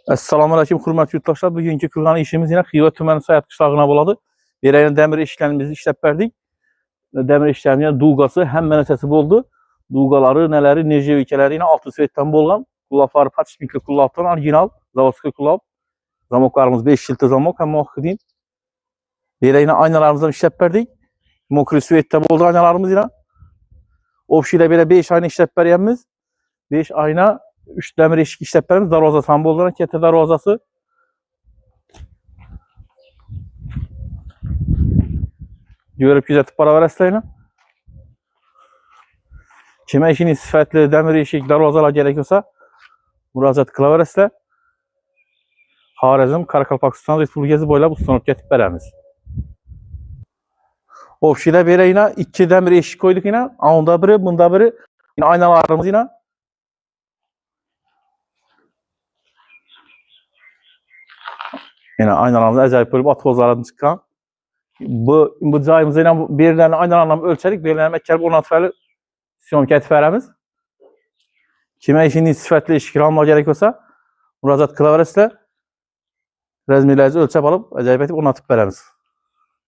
Assalamualaikum hörmətli yurttaşlar. Bugünkü qılğan işimiz yine Xiyot Tüməni Sayat qışlağına boladı. Verəyən dəmir eşiklərimizi işləb bərdik. Dəmir eşiklərinin duğası həm mənəsəsi boldu. Duğaları, nələri, nerjevikələri yine altı svetdən bolğan. Kulaqları paçminkli kulaqdan orijinal, zavodski kulaq. Zamoklarımız 5 şilti zamok, həm muhakkidin. Belə yine aynalarımızdan işləb bərdik. Mokri svetdə boldu aynalarımız yine. Ofşi ilə belə 5 ayna işləb bəriyəmiz. 5 ayna 3 dəmir eşik işləblərimiz, darvazası ham boldular, kete darvazası. Görüb güzətib para verəslərinə. Kimə işiniz sifətli dəmir eşik, darvazalar gerekiyorsa müracaat qıla verəslə. Xarəzm, Karakalpakstan Respublikası boyla bu sınıf getib bərəmiz. Ofşi ilə belə yine 2 dəmir eşik koyduk yine. Onda biri, bunda biri. Yine aynalarımız yine. Yine aynalarımızda acayip böyle atkozlardan çıkan. Bu cayımızda yine birilerini aynalarla ölçerik. Birilerini məkəlib 16 fərli siyonk etfərəmiz. Kimə işini sifətli işkir alma gerekiyorsa müracaat qıla verəslə. Rəzmilərinizi ölçəb alıb acayip etib onu atıp verəmiz.